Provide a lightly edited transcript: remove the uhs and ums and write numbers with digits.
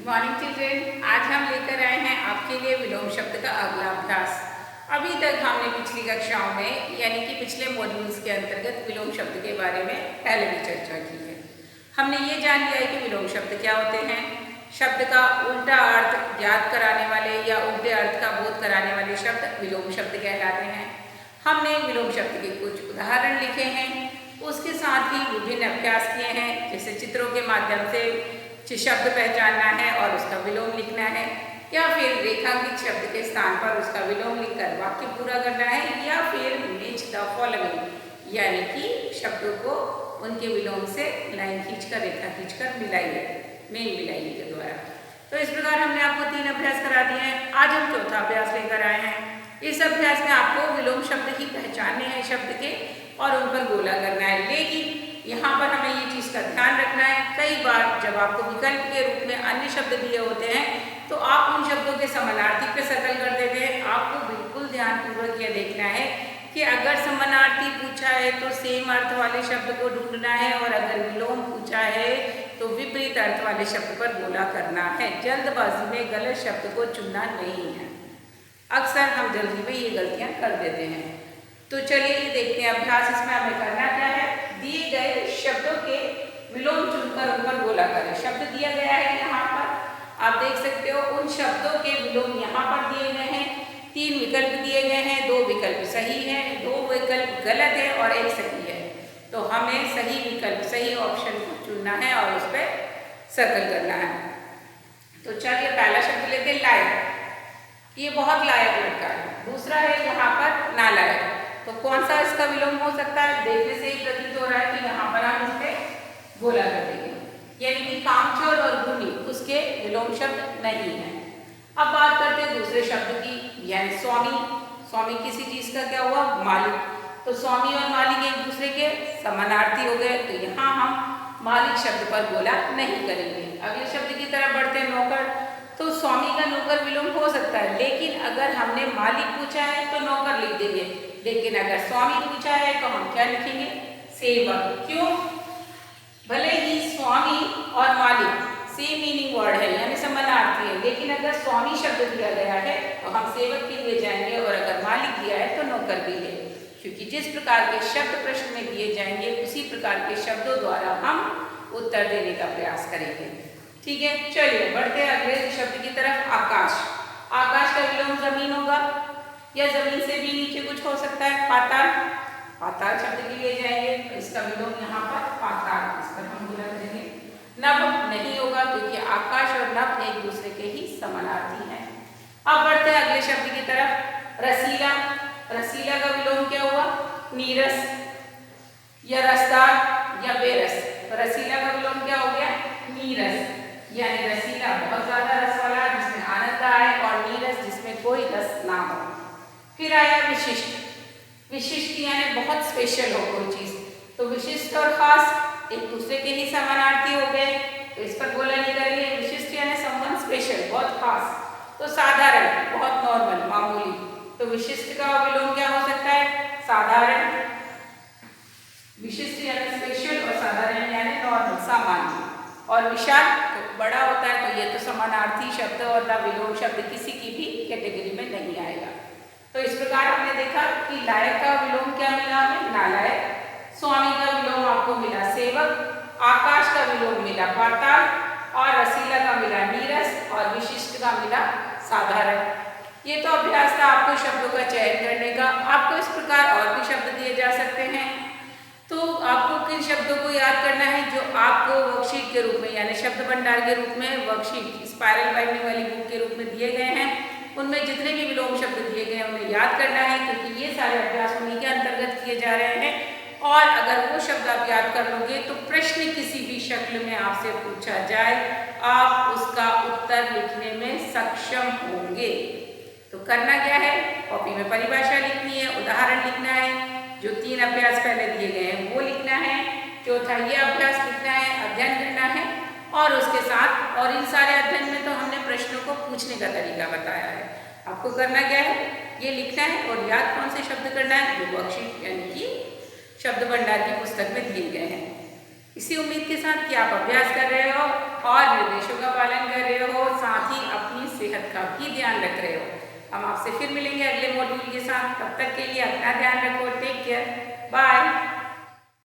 Morning children, आज हम लेकर आए हैं आपके लिए विलोम शब्द का अगला अभ्यास। अभी तक हमने पिछली कक्षाओं में यानी कि पिछले मॉड्यूल्स के अंतर्गत विलोम शब्द के बारे में पहले भी चर्चा की है। हमने ये जान लिया है कि विलोम शब्द क्या होते हैं, शब्द का उल्टा अर्थ याद कराने वाले या उल्टे अर्थ का बोध कराने वाले शब्द विलोम शब्द कहलाते हैं। हमने विलोम शब्द के कुछ उदाहरण लिखे हैं, उसके साथ ही विभिन्न अभ्यास किए हैं, जैसे चित्रों के माध्यम से शब्द पहचानना है और उसका विलोम लिखना है, या फिर रेखांकित शब्द के स्थान पर उसका विलोम लिखकर वाक्य पूरा करना है, या फिर मैच द फॉलोइंग यानी कि शब्दों को उनके विलोम से लाइन खींचकर रेखा खींचकर मिलाइए, मेल मिलाइए के द्वारा। तो इस प्रकार हमने आपको 3 अभ्यास करा दिए हैं। आज हम चौथा अभ्यास लेकर आए हैं। इस अभ्यास में आपको विलोम शब्द ही पहचानने हैं शब्द के और उन पर गोला करना है, लेकिन यहाँ पर हमें ये चीज़ का ध्यान रखना है, कई बार जब आपको विकल्प के रूप में अन्य शब्द दिए होते हैं तो आप उन शब्दों के समानार्थी पे सर्कल कर देते हैं। आपको बिल्कुल ध्यानपूर्वक यह देखना है कि अगर समानार्थी पूछा है तो सेम अर्थ वाले शब्द को ढूंढना है, और अगर विलोम पूछा है तो विपरीत अर्थ वाले शब्द पर गोला करना है। जल्दबाजी में गलत शब्द को चुनना नहीं है। अक्सर हम जल्दी में ये गलतियाँ कर देते हैं। तो चलिए ये देखते हैं अभ्यास। इसमें हमें करना क्या है, दिए गए शब्दों के विलोम चुनकर उन पर गोला करें। शब्द दिया गया है यहाँ पर, आप देख सकते हो उन शब्दों के विलोम यहाँ पर दिए गए हैं। 3 विकल्प दिए गए हैं, 2 विकल्प सही है, 2 विकल्प गलत है और 1 सही है। तो हमें सही विकल्प, सही ऑप्शन को चुनना है और उस पर सर्कल करना है। तो चलिए पहला शब्द लेते हैं लायक। ये बहुत लायक लड़का है। दूसरा है यहाँ पर नालायक। तो कौन सा इसका विलोम हो सकता है, देखने से ही प्रतीत हो रहा है कि यहाँ पर हम इस पर गोला कर देंगे, यानी कि कामचोर और गुनी उसके विलोम शब्द नहीं है। अब बात करते हैं दूसरे शब्द की, यानी स्वामी। स्वामी किसी चीज का क्या हुआ, मालिक। तो स्वामी और मालिक एक दूसरे के समानार्थी हो गए, तो यहाँ हम मालिक शब्द पर गोला नहीं करेंगे। अगले शब्द की तरफ बढ़ते हैं, नौकर। तो स्वामी का नौकर विलोम हो सकता है, लेकिन अगर हमने मालिक पूछा है तो नौकर लिख देंगे, लेकिन अगर स्वामी पूछा है तो हम क्या लिखेंगे, सेवक। क्यों, भले ही स्वामी और मालिक सेम मीनिंग वर्ड है यानी समानार्थी है, लेकिन अगर स्वामी शब्द दिया गया है तो हम सेवक के लिए जाएंगे, और अगर मालिक दिया है तो नौकर भी है, क्योंकि जिस प्रकार के शब्द प्रश्न में दिए जाएंगे उसी प्रकार के शब्दों द्वारा हम उत्तर देने का प्रयास करेंगे। ठीक है, चलिए बढ़ते हैं अगले शब्द की तरफ, आकाश। आकाश का विलोम जमीन होगा, या जमीन से भी नीचे कुछ हो सकता है, पाताल। पाताल शब्द के लिए जाएंगे तो इसका विलोम यहाँ पर पाताल, इस पर हम गोला करेंगे। नभ नहीं होगा, क्योंकि आकाश और नभ एक दूसरे के ही समानार्थी हैं। अब बढ़ते हैं अगले शब्द की तरफ, रसीला। रसीला का विलोम क्या हुआ, नीरस या रसदार या बेरस। तो रसीला का विलोम क्या हो गया, नीरस, यानी रसीला बहुत ज्यादा रस वाला जिसमें आनंद आए, और नीरस जिसमें कोई रस ना हो। फिर आया विशिष्ट। विशिष्ट यानी बहुत स्पेशल हो कोई चीज, तो विशिष्ट और खास एक दूसरे के ही समानार्थी हो गए, तो इस पर गोला नहीं करेंगे। विशिष्ट यानी समवन स्पेशल, बहुत खास। तो साधारण, बहुत नॉर्मल, मामूली। तो विशिष्ट का विलोम क्या हो सकता है, साधारण। विशिष्ट यानी स्पेशल और साधारण यानी नॉर्मल, सामान्य। और विशाल तो बड़ा होता है, तो ये तो समानार्थी शब्द और ना विलोम शब्द किसी की भी कैटेगरी में नहीं आएगा। तो इस प्रकार हमने देखा कि लायक का विलोम क्या मिला हमें, नालायक। स्वामी का विलोम आपको मिला सेवक, आकाश का विलोम मिला पाताल, और रसीला का मिला नीरस, और विशिष्ट का मिला साधारण। ये तो अभ्यास था आपको शब्दों का चयन करने का। आपको इस प्रकार और भी शब्द दिए जा सकते हैं, तो आपको किन शब्दों को याद करना है जो आपको वर्कशीट के रूप में यानी शब्द भंडार के रूप में, वर्कशीट स्पाइरल बाइंडिंग वाली बुक के रूप में दिए गए हैं, उनमें जितने भी विलोम शब्द दिए गए हैं उन्हें याद करना है, क्योंकि ये सारे अभ्यास उन्हीं के अंतर्गत किए जा रहे हैं। और अगर वो शब्द आप याद कर लोगे तो प्रश्न किसी भी शक्ल में आपसे पूछा जाए आप उसका उत्तर लिखने में सक्षम होंगे। तो करना क्या है, कॉपी में परिभाषा लिखनी है, उदाहरण लिखना है, जो 3 अभ्यास पहले दिए गए हैं वो लिखना है, चौथा ये अभ्यास लिखना है, अध्ययन करना है, और उसके साथ और इन सारे अध्ययन में तो हमने प्रश्नों को पूछने का तरीका बताया है। आपको करना क्या है, ये लिखना है और याद कौन से शब्द करना है, जो वर्कशीट यानी कि शब्द भंडार की पुस्तक में दिए गए हैं। इसी उम्मीद के साथ कि आप अभ्यास कर रहे हो और निर्देशों आदेशों का पालन कर रहे हो, साथ ही अपनी सेहत का भी ध्यान रख रहे हो। हम आपसे फिर मिलेंगे अगले मॉड्यूल के साथ। तब तक के लिए अपना ध्यान रखो। Take care. बाय।